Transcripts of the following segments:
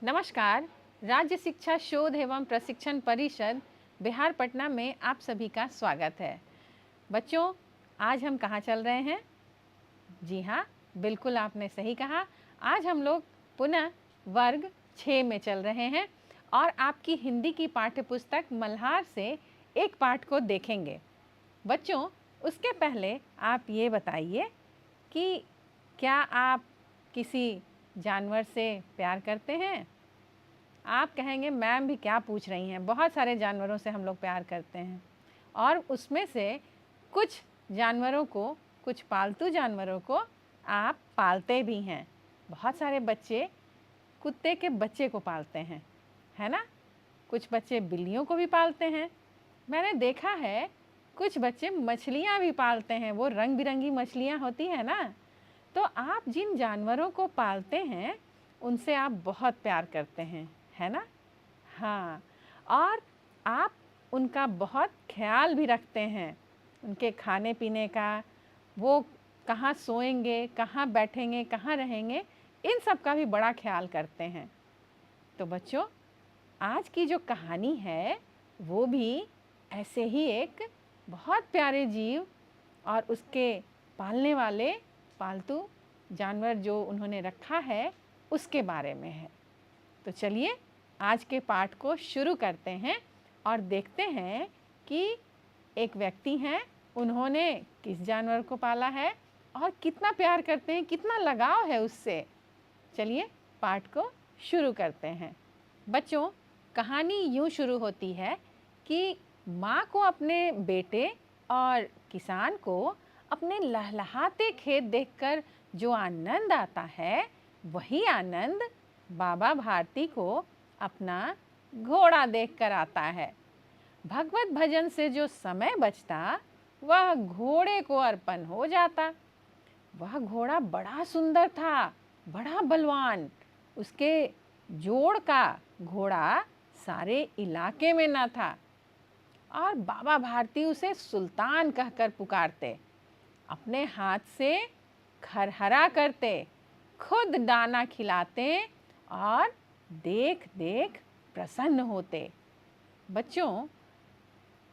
नमस्कार। राज्य शिक्षा शोध एवं प्रशिक्षण परिषद बिहार पटना में आप सभी का स्वागत है। बच्चों, आज हम कहाँ चल रहे हैं? जी हाँ, बिल्कुल आपने सही कहा। आज हम लोग पुनः वर्ग 6 में चल रहे हैं और आपकी हिंदी की पाठ्य पुस्तक मल्हार से एक पाठ को देखेंगे। बच्चों, उसके पहले आप ये बताइए कि क्या आप किसी जानवर से प्यार करते हैं? आप कहेंगे मैम भी क्या पूछ रही हैं, बहुत सारे जानवरों से हम लोग प्यार करते हैं और उसमें से कुछ जानवरों को, कुछ पालतू जानवरों को आप पालते भी हैं। बहुत सारे बच्चे कुत्ते के बच्चे को पालते हैं, है ना? कुछ बच्चे बिल्लियों को भी पालते हैं। मैंने देखा है कुछ बच्चे मछलियाँ भी पालते हैं, वो रंग बिरंगी मछलियाँ होती हैं ना। तो आप जिन जानवरों को पालते हैं उनसे आप बहुत प्यार करते हैं, है ना? हाँ, और आप उनका बहुत ख्याल भी रखते हैं, उनके खाने पीने का, वो कहाँ सोएंगे, कहाँ बैठेंगे, कहाँ रहेंगे, इन सब का भी बड़ा ख्याल करते हैं। तो बच्चों, आज की जो कहानी है वो भी ऐसे ही एक बहुत प्यारे जीव और उसके पालने वाले पालतू जानवर जो उन्होंने रखा है उसके बारे में है। तो चलिए आज के पाठ को शुरू करते हैं और देखते हैं कि एक व्यक्ति हैं, उन्होंने किस जानवर को पाला है और कितना प्यार करते हैं, कितना लगाव है उससे। चलिए पाठ को शुरू करते हैं। बच्चों, कहानी यूँ शुरू होती है कि माँ को अपने बेटे और किसान को अपने लहलहाते खेत देखकर जो आनंद आता है, वही आनंद बाबा भारती को अपना घोड़ा देखकर आता है। भगवत भजन से जो समय बचता, वह घोड़े को अर्पण हो जाता। वह घोड़ा बड़ा सुंदर था, बड़ा बलवान। उसके जोड़ का घोड़ा सारे इलाके में न था और बाबा भारती उसे सुल्तान कहकर पुकारते। अपने हाथ से खरहरा करते, खुद दाना खिलाते और देख देख प्रसन्न होते। बच्चों,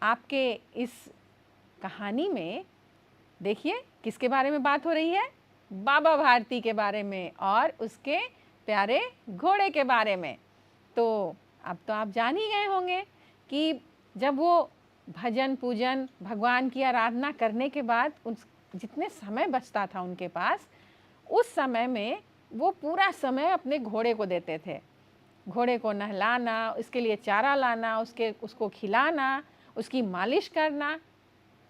आपके इस कहानी में देखिए किसके बारे में बात हो रही है? बाबा भारती के बारे में और उसके प्यारे घोड़े के बारे में। तो अब तो आप जान ही गए होंगे कि जब वो भजन पूजन, भगवान की आराधना करने के बाद उस जितने समय बचता था उनके पास, उस समय में वो पूरा समय अपने घोड़े को देते थे। घोड़े को नहलाना, उसके लिए चारा लाना, उसको खिलाना, उसकी मालिश करना,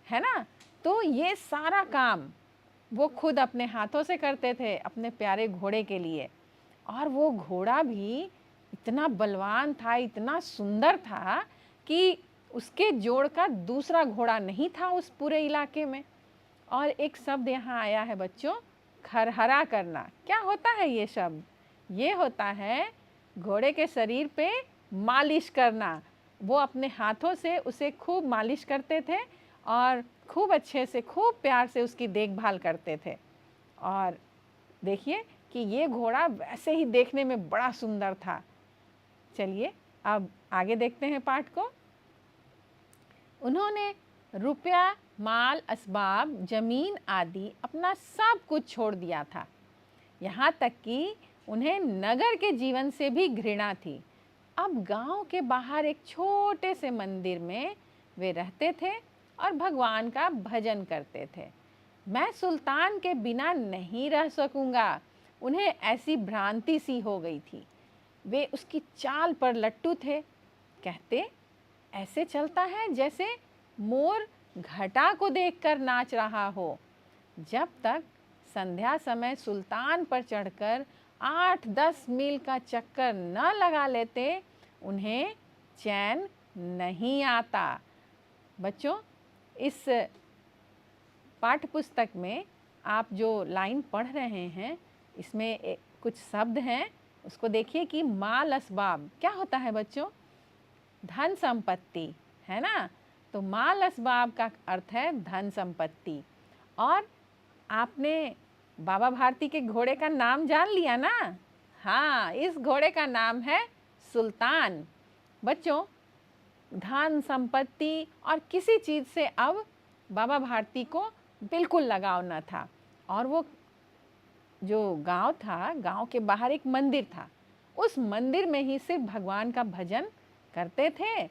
है ना? तो ये सारा काम वो खुद अपने हाथों से करते थे अपने प्यारे घोड़े के लिए। और वो घोड़ा भी इतना बलवान था, इतना सुंदर था कि उसके जोड़ का दूसरा घोड़ा नहीं था उस पूरे इलाके में। और एक शब्द यहाँ आया है बच्चों, खरहरा करना। क्या होता है ये शब्द? ये होता है घोड़े के शरीर पे मालिश करना। वो अपने हाथों से उसे खूब मालिश करते थे और खूब अच्छे से, खूब प्यार से उसकी देखभाल करते थे। और देखिए कि ये घोड़ा वैसे ही देखने में बड़ा सुंदर था। चलिए अब आगे देखते हैं पाठ को। उन्होंने रुपया, माल, असबाब, जमीन आदि अपना सब कुछ छोड़ दिया था। यहाँ तक कि उन्हें नगर के जीवन से भी घृणा थी। अब गांव के बाहर एक छोटे से मंदिर में वे रहते थे और भगवान का भजन करते थे। मैं सुल्तान के बिना नहीं रह सकूंगा, उन्हें ऐसी भ्रांति सी हो गई थी। वे उसकी चाल पर लट्टू थे। कहते, ऐसे चलता है जैसे मोर घटा को देखकर नाच रहा हो। जब तक संध्या समय सुल्तान पर चढ़कर 8-10 मील का चक्कर न लगा लेते, उन्हें चैन नहीं आता। बच्चों, इस पाठ्य पुस्तक में आप जो लाइन पढ़ रहे हैं, इसमें कुछ शब्द हैं, उसको देखिए कि माल असबाब क्या होता है बच्चों? धन संपत्ति, है ना? तो माल असबाब का अर्थ है धन संपत्ति। और आपने बाबा भारती के घोड़े का नाम जान लिया ना? हाँ, इस घोड़े का नाम है सुल्तान। बच्चों, धन संपत्ति और किसी चीज़ से अब बाबा भारती को बिल्कुल लगाव न था। और वो जो गांव था, गांव के बाहर एक मंदिर था, उस मंदिर में ही सिर्फ भगवान का भजन करते थे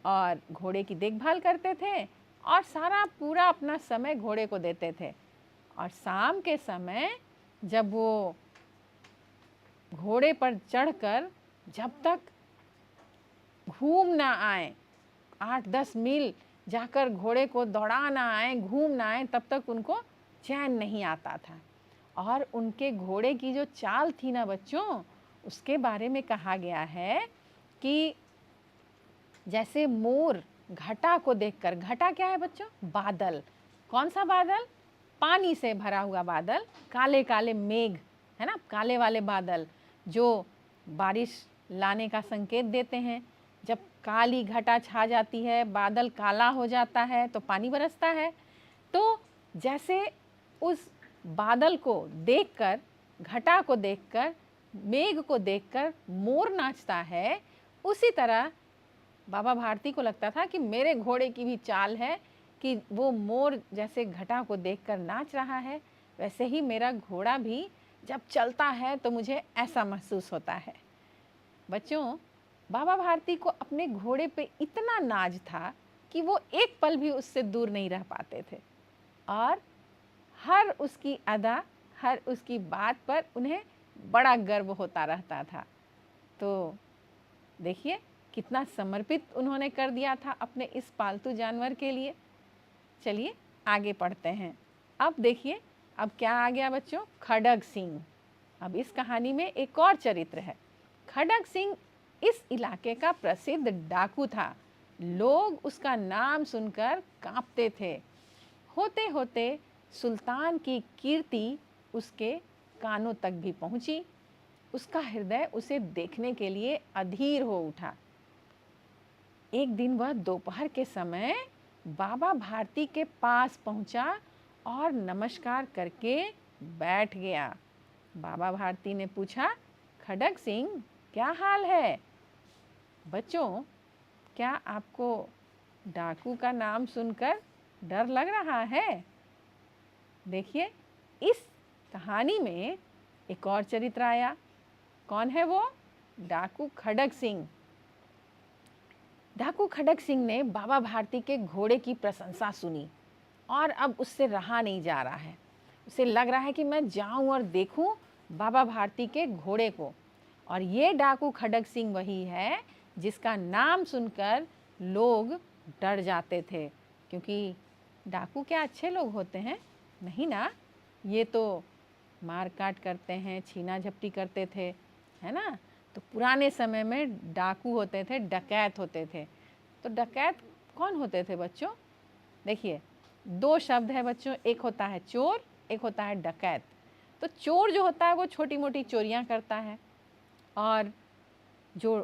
और घोड़े की देखभाल करते थे और सारा पूरा अपना समय घोड़े को देते थे। और शाम के समय जब वो घोड़े पर चढ़कर जब तक घूम ना आए, 8-10 मील जाकर घोड़े को दौड़ा ना आए, घूम ना आए, तब तक उनको चैन नहीं आता था। और उनके घोड़े की जो चाल थी ना बच्चों, उसके बारे में कहा गया है कि जैसे मोर घटा को देखकर, घटा क्या है बच्चों? बादल। कौन सा बादल? पानी से भरा हुआ बादल, काले काले मेघ, है ना, काले वाले बादल जो बारिश लाने का संकेत देते हैं। जब काली घटा छा जाती है, बादल काला हो जाता है तो पानी बरसता है। तो जैसे उस बादल को देखकर, घटा को देखकर, मेघ को देखकर मोर नाचता है, उसी तरह बाबा भारती को लगता था कि मेरे घोड़े की भी चाल है कि वो मोर जैसे घटा को देखकर नाच रहा है, वैसे ही मेरा घोड़ा भी जब चलता है तो मुझे ऐसा महसूस होता है। बच्चों, बाबा भारती को अपने घोड़े पे इतना नाज था कि वो एक पल भी उससे दूर नहीं रह पाते थे और हर उसकी अदा, हर उसकी बात पर उन्हें बड़ा गर्व होता रहता था। तो देखिए कितना समर्पित उन्होंने कर दिया था अपने इस पालतू जानवर के लिए। चलिए आगे पढ़ते हैं। अब देखिए, अब क्या आ गया बच्चों? खड्ग सिंह। अब इस कहानी में एक और चरित्र है। खड्ग सिंह इस इलाके का प्रसिद्ध डाकू था। लोग उसका नाम सुनकर कांपते थे। होते होते सुल्तान की कीर्ति उसके कानों तक भी पहुंची। उसका हृदय उसे देखने के लिए अधीर हो उठा। एक दिन वह दोपहर के समय बाबा भारती के पास पहुंचा और नमस्कार करके बैठ गया। बाबा भारती ने पूछा, खड्ग सिंह, क्या हाल है? बच्चों, क्या आपको डाकू का नाम सुनकर डर लग रहा है? देखिए, इस कहानी में एक और चरित्र आया। कौन है वो? डाकू खड्ग सिंह। डाकू खड्ग सिंह ने बाबा भारती के घोड़े की प्रशंसा सुनी और अब उससे रहा नहीं जा रहा है। उसे लग रहा है कि मैं जाऊं और देखूं बाबा भारती के घोड़े को। और ये डाकू खड्ग सिंह वही है जिसका नाम सुनकर लोग डर जाते थे, क्योंकि डाकू क्या अच्छे लोग होते हैं? नहीं ना, ये तो मार काट करते हैं, छीना झपटी करते थे, है ना। तो पुराने समय में डाकू होते थे, डकैत होते थे। तो डकैत कौन होते थे बच्चों? देखिए, दो शब्द है बच्चों, एक होता है चोर, एक होता है डकैत। तो चोर जो होता है वो छोटी मोटी चोरियां करता है, और जो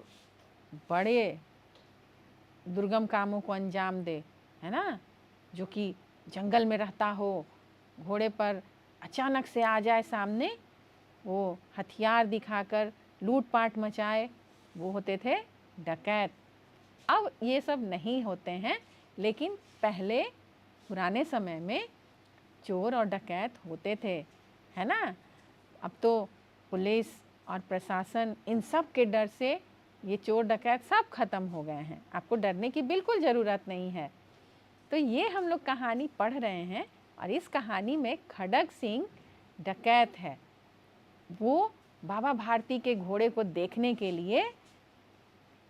बड़े दुर्गम कामों को अंजाम दे, है ना, जो कि जंगल में रहता हो, घोड़े पर अचानक से आ जाए सामने, वो हथियार दिखाकर लूटपाट मचाए, वो होते थे डकैत। अब ये सब नहीं होते हैं, लेकिन पहले पुराने समय में चोर और डकैत होते थे, है ना। अब तो पुलिस और प्रशासन इन सब के डर से ये चोर डकैत सब खत्म हो गए हैं। आपको डरने की बिल्कुल ज़रूरत नहीं है। तो ये हम लोग कहानी पढ़ रहे हैं और इस कहानी में खड्ग सिंह डकैत है। वो बाबा भारती के घोड़े को देखने के लिए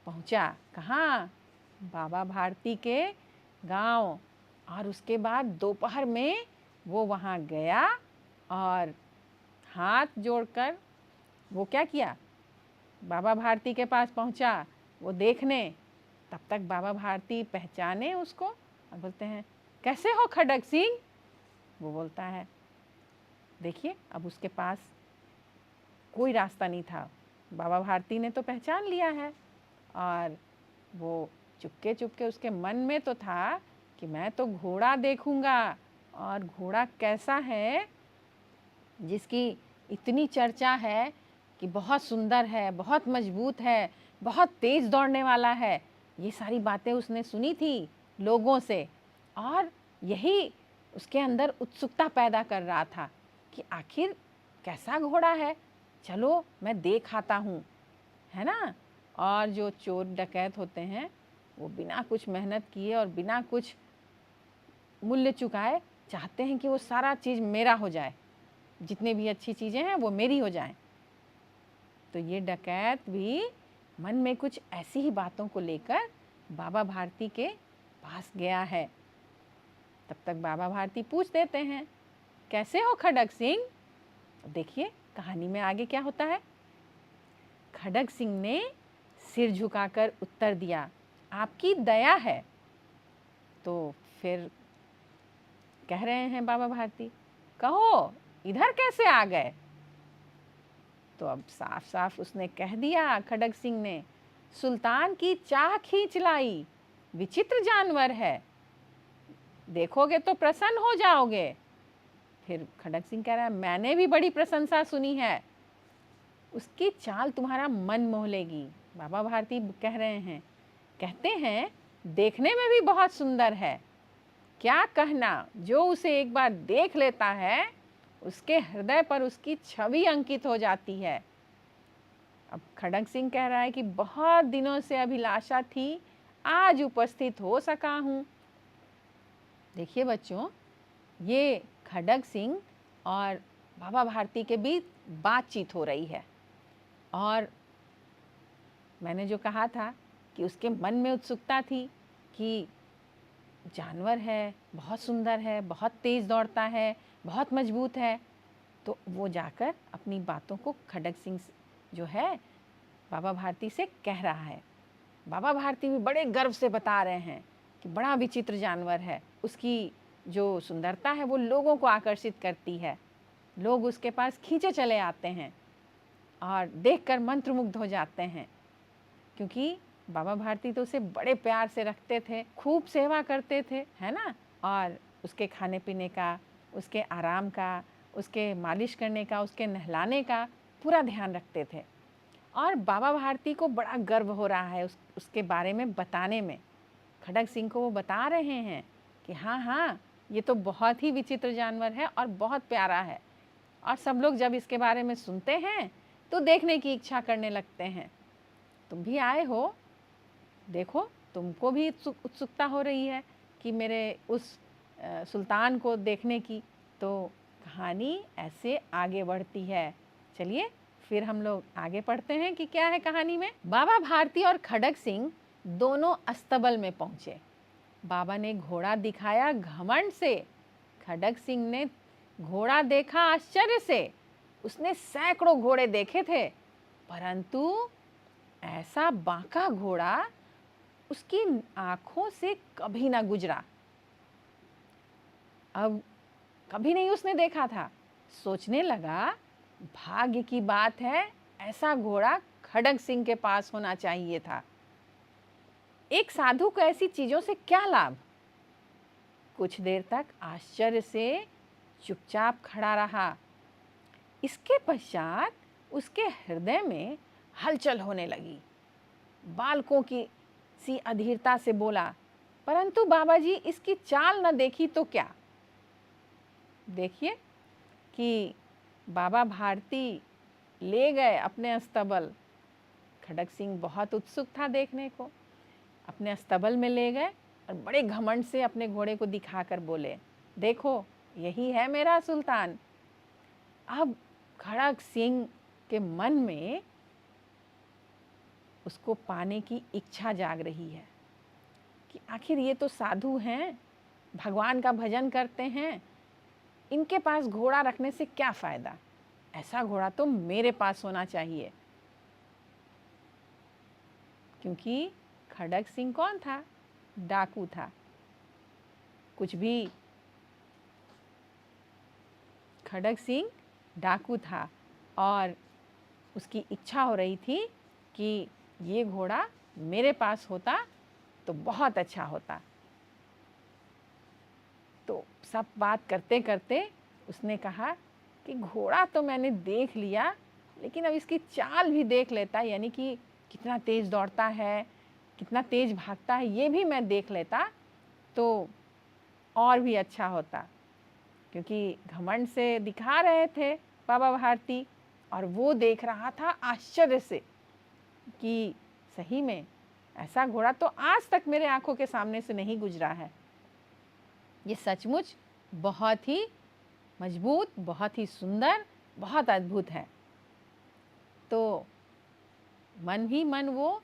पहुंचा। कहाँ? बाबा भारती के गांव। और उसके बाद दोपहर में वो वहाँ गया और हाथ जोड़कर वो क्या किया? बाबा भारती के पास पहुंचा वो देखने। तब तक बाबा भारती पहचाने उसको और बोलते हैं, कैसे हो खड्ग सिंह? वो बोलता है, देखिए अब उसके पास कोई रास्ता नहीं था, बाबा भारती ने तो पहचान लिया है। और वो चुपके चुपके, उसके मन में तो था कि मैं तो घोड़ा देखूंगा, और घोड़ा कैसा है जिसकी इतनी चर्चा है कि बहुत सुंदर है, बहुत मजबूत है, बहुत तेज दौड़ने वाला है। ये सारी बातें उसने सुनी थी लोगों से, और यही उसके अंदर उत्सुकता पैदा कर रहा था कि आखिर कैसा घोड़ा है, चलो मैं देख आता हूँ, है ना। और जो चोर डकैत होते हैं वो बिना कुछ मेहनत किए और बिना कुछ मूल्य चुकाए चाहते हैं कि वो सारा चीज़ मेरा हो जाए, जितने भी अच्छी चीज़ें हैं वो मेरी हो जाएं। तो ये डकैत भी मन में कुछ ऐसी ही बातों को लेकर बाबा भारती के पास गया है। तब तक बाबा भारती पूछ देते हैं, कैसे हो खड़ग सिंह। देखिए कहानी में आगे क्या होता है। खड़ग सिंह ने सिर झुकाकर उत्तर दिया, आपकी दया है। तो फिर कह रहे हैं बाबा भारती, कहो इधर कैसे आ गए। तो अब साफ साफ उसने कह दिया खड़ग सिंह ने, सुल्तान की चाह खींच लाई, विचित्र जानवर है, देखोगे तो प्रसन्न हो जाओगे। फिर खड़ग सिंह कह रहा है, मैंने भी बड़ी प्रशंसा सुनी है, उसकी चाल तुम्हारा मन मोह लेगी। बाबा भारती कह रहे हैं, कहते हैं देखने में भी बहुत सुंदर है, क्या कहना, जो उसे एक बार देख लेता है उसके हृदय पर उसकी छवि अंकित हो जाती है। अब खड़ग सिंह कह रहा है कि बहुत दिनों से अभिलाषा थी, आज उपस्थित हो सका हूँ। देखिए बच्चों, ये खड़ग सिंह और बाबा भारती के बीच बातचीत हो रही है, और मैंने जो कहा था कि उसके मन में उत्सुकता थी कि जानवर है, बहुत सुंदर है, बहुत तेज़ दौड़ता है, बहुत मजबूत है, तो वो जाकर अपनी बातों को खड़ग सिंह जो है बाबा भारती से कह रहा है। बाबा भारती भी बड़े गर्व से बता रहे हैं कि बड़ा विचित्र जानवर है, उसकी जो सुंदरता है वो लोगों को आकर्षित करती है, लोग उसके पास खींचे चले आते हैं और देखकर मंत्रमुग्ध हो जाते हैं, क्योंकि बाबा भारती तो उसे बड़े प्यार से रखते थे, खूब सेवा करते थे, है ना। और उसके खाने पीने का, उसके आराम का, उसके मालिश करने का, उसके नहलाने का पूरा ध्यान रखते थे। और बाबा भारती को बड़ा गर्व हो रहा है उसके बारे में बताने में। खड़ग सिंह को वो बता रहे हैं कि हाँ हाँ, ये तो बहुत ही विचित्र जानवर है और बहुत प्यारा है, और सब लोग जब इसके बारे में सुनते हैं तो देखने की इच्छा करने लगते हैं। तुम भी आए हो, देखो तुमको भी उत्सुकता हो रही है कि मेरे उस सुल्तान को देखने की। तो कहानी ऐसे आगे बढ़ती है। चलिए फिर हम लोग आगे पढ़ते हैं कि क्या है कहानी में। बाबा भारती और खड़ग सिंह दोनों अस्तबल में पहुंचे। बाबा ने घोड़ा दिखाया घमंड से, खड़ग सिंह ने घोड़ा देखा आश्चर्य से। उसने सैकड़ों घोड़े देखे थे, परंतु ऐसा बांका घोड़ा उसकी आंखों से कभी ना गुजरा। अब कभी नहीं उसने देखा था। सोचने लगा, भाग्य की बात है, ऐसा घोड़ा खड़ग सिंह के पास होना चाहिए था। एक साधु को ऐसी चीजों से क्या लाभ। कुछ देर तक आश्चर्य से चुपचाप खड़ा रहा। इसके पश्चात उसके हृदय में हलचल होने लगी। बालकों की सी अधीरता से बोला, परंतु बाबा जी इसकी चाल न देखी तो क्या। देखिए कि बाबा भारती ले गए अपने अस्तबल। खड़ग सिंह बहुत उत्सुक था देखने को। अपने अस्तबल में ले गए और बड़े घमंड से अपने घोड़े को दिखाकर बोले, देखो यही है मेरा सुल्तान। अब खड़ग सिंह के मन में उसको पाने की इच्छा जाग रही है कि आखिर ये तो साधु हैं, भगवान का भजन करते हैं, इनके पास घोड़ा रखने से क्या फ़ायदा, ऐसा घोड़ा तो मेरे पास होना चाहिए। क्योंकि खड़ग सिंह कौन था? डाकू था। कुछ भी, खड़ग सिंह डाकू था और उसकी इच्छा हो रही थी कि ये घोड़ा मेरे पास होता तो बहुत अच्छा होता। तो सब बात करते करते उसने कहा कि घोड़ा तो मैंने देख लिया, लेकिन अब इसकी चाल भी देख लेता, यानी कि कितना तेज़ दौड़ता है, कितना तेज़ भागता है, ये भी मैं देख लेता तो और भी अच्छा होता। क्योंकि घमंड से दिखा रहे थे बाबा भारती और वो देख रहा था आश्चर्य से कि सही में ऐसा घोड़ा तो आज तक मेरे आंखों के सामने से नहीं गुजरा है। ये सचमुच बहुत ही मजबूत, बहुत ही सुंदर, बहुत अद्भुत है। तो मन ही मन वो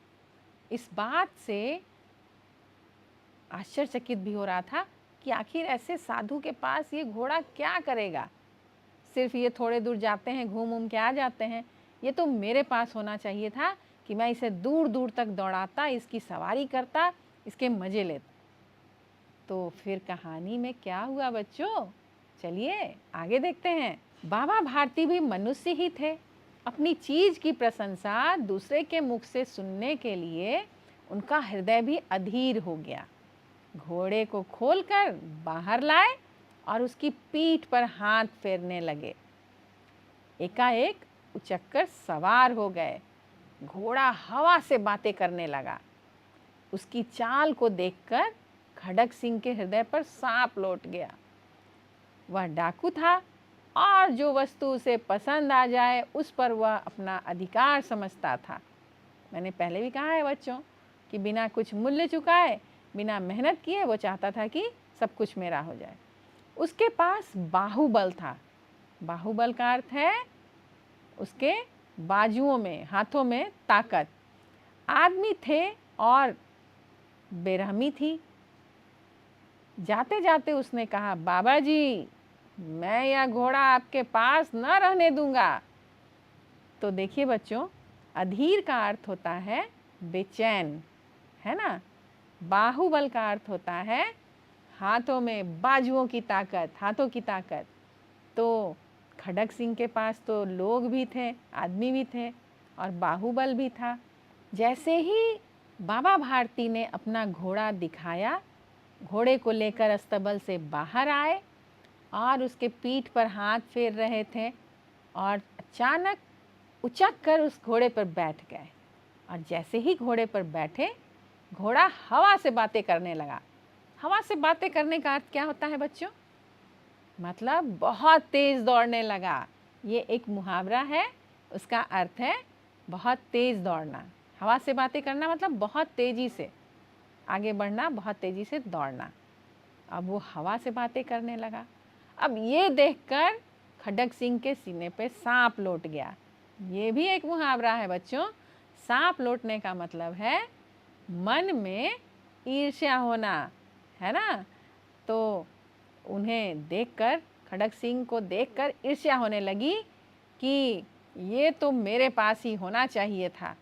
इस बात से आश्चर्यचकित भी हो रहा था कि आखिर ऐसे साधु के पास ये घोड़ा क्या करेगा। सिर्फ ये थोड़े दूर जाते हैं, घूम घूम के आ जाते हैं। ये तो मेरे पास होना चाहिए था कि मैं इसे दूर दूर तक दौड़ाता, इसकी सवारी करता, इसके मज़े लेता। तो फिर कहानी में क्या हुआ बच्चों, चलिए आगे देखते हैं। बाबा भारती भी मनुष्य ही थे। अपनी चीज़ की प्रशंसा दूसरे के मुख से सुनने के लिए उनका हृदय भी अधीर हो गया। घोड़े को खोलकर बाहर लाए और उसकी पीठ पर हाथ फेरने लगे। एकाएक उचक्कर सवार हो गए। घोड़ा हवा से बातें करने लगा। उसकी चाल को देखकर खड़ग सिंह के हृदय पर सांप लौट गया। वह डाकू था और जो वस्तु उसे पसंद आ जाए उस पर वह अपना अधिकार समझता था। मैंने पहले भी कहा है बच्चों कि बिना कुछ मूल्य चुकाए, बिना मेहनत किए वो चाहता था कि सब कुछ मेरा हो जाए। उसके पास बाहुबल था। बाहुबल का अर्थ है उसके बाजुओं में, हाथों में ताकत। आदमी थे और बेरहमी थी। जाते जाते उसने कहा, बाबा जी, मैं यह घोड़ा आपके पास न रहने दूंगा। तो देखिए बच्चों, अधीर का अर्थ होता है बेचैन, है ना। बाहुबल का अर्थ होता है हाथों में, बाजुओं की ताकत, हाथों की ताकत। तो खड़ग सिंह के पास तो लोग भी थे, आदमी भी थे और बाहुबल भी था। जैसे ही बाबा भारती ने अपना घोड़ा दिखाया, घोड़े को लेकर अस्तबल से बाहर आए और उसके पीठ पर हाथ फेर रहे थे और अचानक उचक कर उस घोड़े पर बैठ गए। और जैसे ही घोड़े पर बैठे, घोड़ा हवा से बातें करने लगा। हवा से बातें करने का अर्थ क्या होता है बच्चों, मतलब बहुत तेज़ दौड़ने लगा। ये एक मुहावरा है, उसका अर्थ है बहुत तेज़ दौड़ना। हवा से बातें करना मतलब बहुत तेज़ी से आगे बढ़ना, बहुत तेज़ी से दौड़ना। अब वो हवा से बातें करने लगा। अब ये देखकर खड़ग सिंह के सीने पे सांप लौट गया। ये भी एक मुहावरा है बच्चों। सांप लौटने का मतलब है मन में ईर्ष्या होना, है ना। तो उन्हें देखकर, खड़ग सिंह को देखकर ईर्ष्या होने लगी कि ये तो मेरे पास ही होना चाहिए था,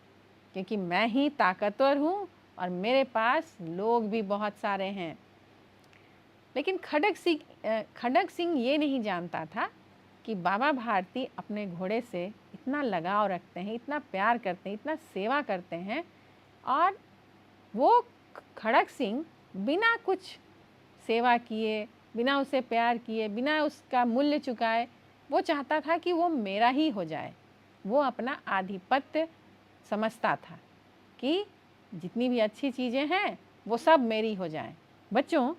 क्योंकि मैं ही ताकतवर हूँ और मेरे पास लोग भी बहुत सारे हैं। लेकिन खड़ग सिंह ये नहीं जानता था कि बाबा भारती अपने घोड़े से इतना लगाव रखते हैं, इतना प्यार करते हैं, इतना सेवा करते हैं। और वो खड़ग सिंह बिना कुछ सेवा किए, बिना उसे प्यार किए, बिना उसका मूल्य चुकाए, वो चाहता था कि वो मेरा ही हो जाए। वो अपना आधिपत्य समझता था कि जितनी भी अच्छी चीज़ें हैं वो सब मेरी हो जाएं। बच्चों,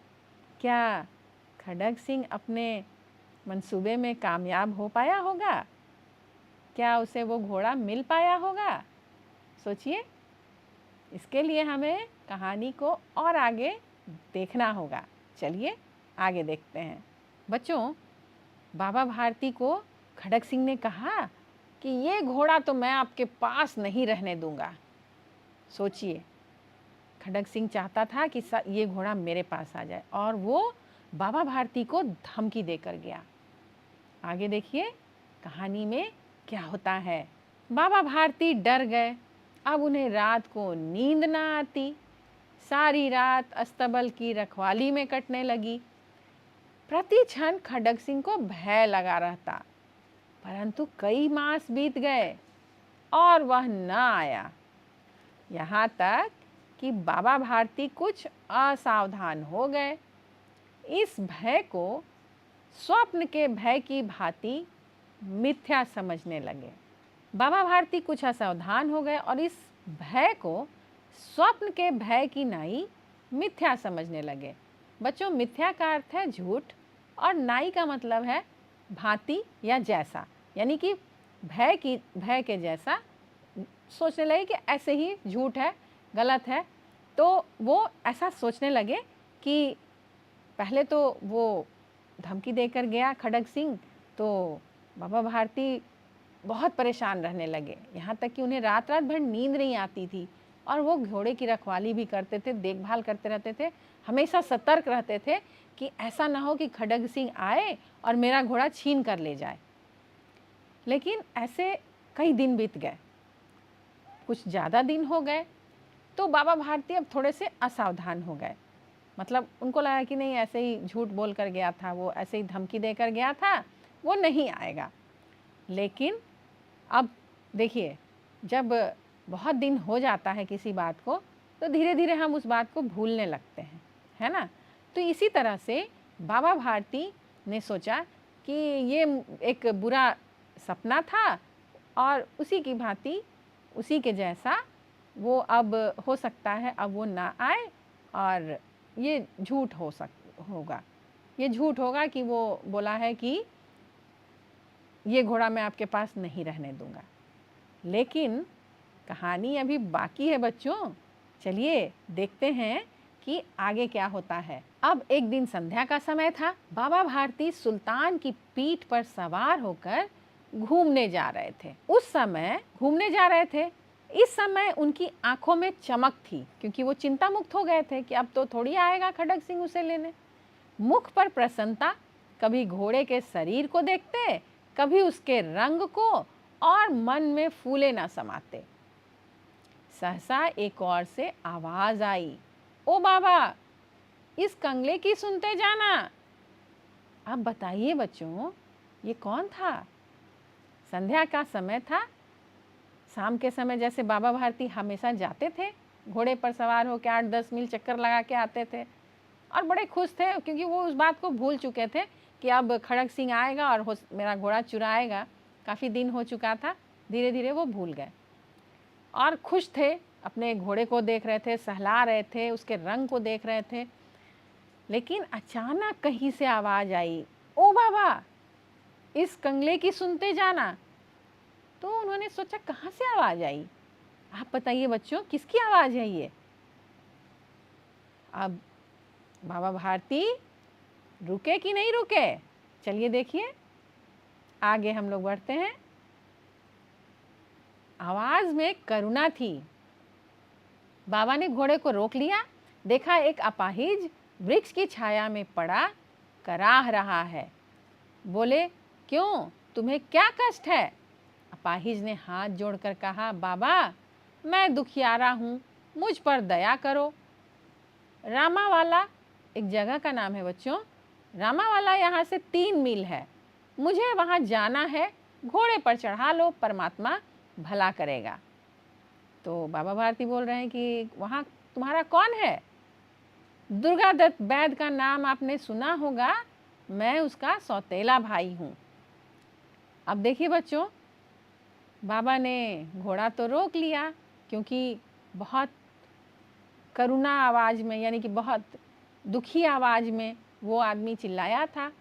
क्या खड़ग सिंह अपने मंसूबे में कामयाब हो पाया होगा? क्या उसे वो घोड़ा मिल पाया होगा? सोचिए। इसके लिए हमें कहानी को और आगे देखना होगा। चलिए आगे देखते हैं। बच्चों, बाबा भारती को खड़ग सिंह ने कहा कि ये घोड़ा तो मैं आपके पास नहीं रहने दूंगा। सोचिए, खड़ग सिंह चाहता था कि ये घोड़ा मेरे पास आ जाए और वो बाबा भारती को धमकी देकर गया। आगे देखिए कहानी में क्या होता है। बाबा भारती डर गए। अब उन्हें रात को नींद ना आती। सारी रात अस्तबल की रखवाली में कटने लगी। प्रति क्षण खड़ग सिंह को भय लगा रहता। परंतु कई मास बीत गए और वह न आया। यहाँ तक कि बाबा भारती कुछ असावधान हो गए। इस भय को स्वप्न के भय की भांति मिथ्या समझने लगे। बाबा भारती कुछ असावधान हो गए और इस भय को स्वप्न के भय की नाई मिथ्या समझने लगे। बच्चों, मिथ्या का अर्थ है झूठ और नाई का मतलब है भांति या जैसा, यानी कि भय के जैसा सोचने लगे कि ऐसे ही झूठ है, गलत है। तो वो ऐसा सोचने लगे कि पहले तो वो धमकी देकर गया खड़ग सिंह, तो बाबा भारती बहुत परेशान रहने लगे, यहाँ तक कि उन्हें रात रात भर नींद नहीं आती थी और वो घोड़े की रखवाली भी करते थे, देखभाल करते रहते थे, हमेशा सतर्क रहते थे कि ऐसा ना हो कि खड़ग सिंह आए और मेरा घोड़ा छीन कर ले जाए। लेकिन ऐसे कई दिन बीत गए, कुछ ज़्यादा दिन हो गए, तो बाबा भारती अब थोड़े से असावधान हो गए। मतलब उनको लगा कि नहीं, ऐसे ही झूठ बोल कर गया था, वो ऐसे ही धमकी देकर गया था, वो नहीं आएगा। लेकिन अब देखिए, जब बहुत दिन हो जाता है किसी बात को, तो धीरे धीरे हम उस बात को भूलने लगते हैं, है ना। तो इसी तरह से बाबा भारती ने सोचा कि ये एक बुरा सपना था और उसी की भांति, उसी के जैसा वो अब हो सकता है अब वो ना आए और ये झूठ होगा, ये झूठ होगा कि वो बोला है कि ये घोड़ा मैं आपके पास नहीं रहने दूंगा। लेकिन कहानी अभी बाकी है बच्चों, चलिए देखते हैं कि आगे क्या होता है। अब एक दिन संध्या का समय था। बाबा भारती सुल्तान की पीठ पर सवार होकर घूमने जा रहे थे। उस समय घूमने जा रहे थे, इस समय उनकी आंखों में चमक थी, क्योंकि वो चिंता मुक्त हो गए थे कि अब तो थोड़ी आएगा खड़ग सिंह उसे लेने। मुख पर प्रसन्नता, कभी घोड़े के शरीर को देखते, कभी उसके रंग को, और मन में फूले ना समाते। सहसा एक ओर से आवाज आई, ओ बाबा, इस कंगले की सुनते जाना। अब बताइए बच्चों, ये कौन था? संध्या का समय था। शाम के समय जैसे बाबा भारती हमेशा जाते थे, घोड़े पर सवार होकर 8-10 मील चक्कर लगा के आते थे और बड़े खुश थे, क्योंकि वो उस बात को भूल चुके थे कि अब खड़ग सिंह आएगा और मेरा घोड़ा चुराएगा। काफ़ी दिन हो चुका था, धीरे धीरे वो भूल गए और खुश थे, अपने घोड़े को देख रहे थे, सहला रहे थे, उसके रंग को देख रहे थे। लेकिन अचानक कहीं से आवाज़ आई, ओ बाबा, इस कंगले की सुनते जाना। तो उन्होंने सोचा कहाँ से आवाज़ आई? आप बताइए बच्चों, किसकी आवाज़ है ये? अब बाबा भारती रुके कि नहीं रुके, चलिए देखिए, आगे हम लोग बढ़ते हैं। आवाज़ में करुणा थी। बाबा ने घोड़े को रोक लिया, देखा एक अपाहिज वृक्ष की छाया में पड़ा कराह रहा है। बोले, क्यों, तुम्हें क्या कष्ट है? अपाहिज ने हाथ जोड़कर कहा, बाबा, मैं दुखियारा हूँ, मुझ पर दया करो। रामावाला एक जगह का नाम है बच्चों। रामावाला यहाँ से 3 मील है, मुझे वहाँ जाना है, घोड़े पर चढ़ा लो, परमात्मा भला करेगा। तो बाबा भारती बोल रहे हैं कि वहाँ तुम्हारा कौन है? दुर्गा दत्त वैद्य का नाम आपने सुना होगा, मैं उसका सौतेला भाई हूँ। अब देखिए बच्चों, बाबा ने घोड़ा तो रोक लिया, क्योंकि बहुत करुणा आवाज़ में, यानी कि बहुत दुखी आवाज़ में वो आदमी चिल्लाया था।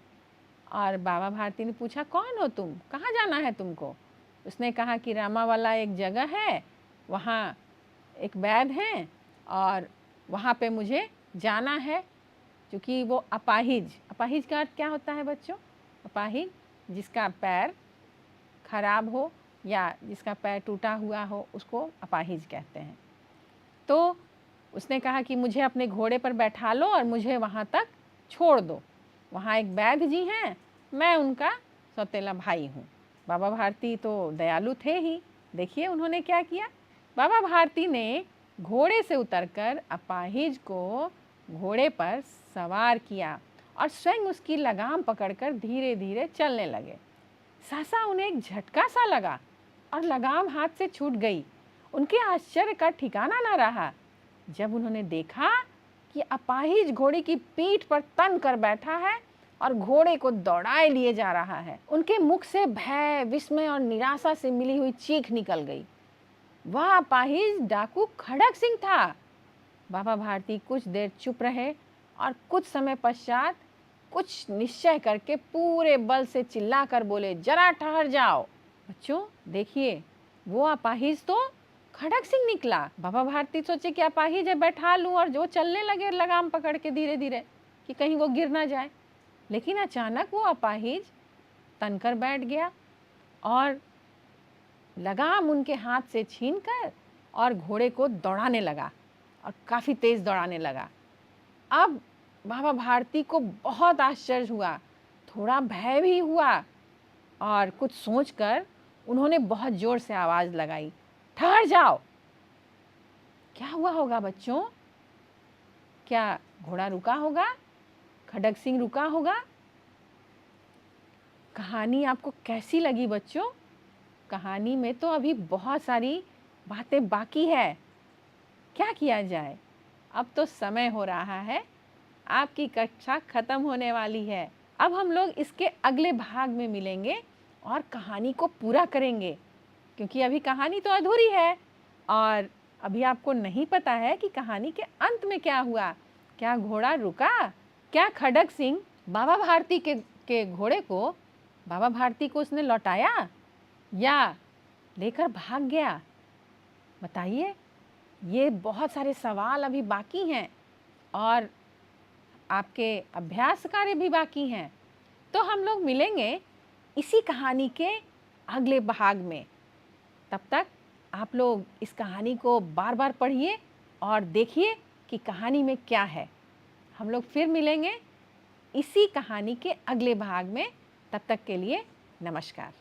और बाबा भारती ने पूछा, कौन हो तुम, कहाँ जाना है तुमको? उसने कहा कि रामावाला एक जगह है, वहाँ एक वैद्य हैं और वहाँ पे मुझे जाना है। क्योंकि वो अपाहिज का अर्थ क्या होता है बच्चों? अपाहिज जिसका पैर खराब हो या जिसका पैर टूटा हुआ हो, उसको अपाहिज कहते हैं। तो उसने कहा कि मुझे अपने घोड़े पर बैठा लो और मुझे वहाँ तक छोड़ दो, वहाँ एक वैद्य जी हैं, मैं उनका सौतेला भाई हूँ। बाबा भारती तो दयालु थे ही। देखिए उन्होंने क्या किया। बाबा भारती ने घोड़े से उतरकर अपाहिज को घोड़े पर सवार किया और स्वयं उसकी लगाम पकड़कर धीरे धीरे चलने लगे। सहसा उन्हें एक झटका सा लगा और लगाम हाथ से छूट गई। उनके आश्चर्य का ठिकाना न रहा जब उन्होंने देखा कि अपाहिज घोड़े की पीठ पर तन कर बैठा है और घोड़े को दौड़ाए लिए जा रहा है। उनके मुख से भय, विस्मय और निराशा से मिली हुई चीख निकल गई। वह अपाहिज डाकू खड़क सिंह था। बाबा भारती कुछ देर चुप रहे और कुछ समय पश्चात कुछ निश्चय करके पूरे बल से चिल्लाकर बोले, जरा ठहर जाओ। बच्चों देखिए, वो अपाहिज तो खड़क सिंह निकला। बाबा भारती सोचे कि अपाहिज है, बैठा लूं, और जो चलने लगे लगाम पकड़ के धीरे धीरे कि कहीं वो गिर ना जाए। लेकिन अचानक वो अपाहिज तनकर बैठ गया और लगाम उनके हाथ से छीनकर और घोड़े को दौड़ाने लगा और काफ़ी तेज़ दौड़ाने लगा। अब बाबा भारती को बहुत आश्चर्य हुआ, थोड़ा भय भी हुआ और कुछ सोचकर उन्होंने बहुत ज़ोर से आवाज़ लगाई, ठहर जाओ। क्या हुआ होगा बच्चों? क्या घोड़ा रुका होगा? खड़क सिंह रुका होगा? कहानी आपको कैसी लगी बच्चों? कहानी में तो अभी बहुत सारी बातें बाकी है। क्या किया जाए? अब तो समय हो रहा है, आपकी कक्षा खत्म होने वाली है। अब हम लोग इसके अगले भाग में मिलेंगे और कहानी को पूरा करेंगे, क्योंकि अभी कहानी तो अधूरी है और अभी आपको नहीं पता है कि कहानी के अंत में क्या हुआ। क्या घोड़ा रुका? क्या खड़क सिंह बाबा भारती के घोड़े को, बाबा भारती को उसने लौटाया या लेकर भाग गया? बताइए। ये बहुत सारे सवाल अभी बाकी हैं और आपके अभ्यास कार्य भी बाकी हैं। तो हम लोग मिलेंगे इसी कहानी के अगले भाग में। तब तक आप लोग इस कहानी को बार बार पढ़िए और देखिए कि कहानी में क्या है। हम लोग फिर मिलेंगे इसी कहानी के अगले भाग में। तब तक के लिए नमस्कार।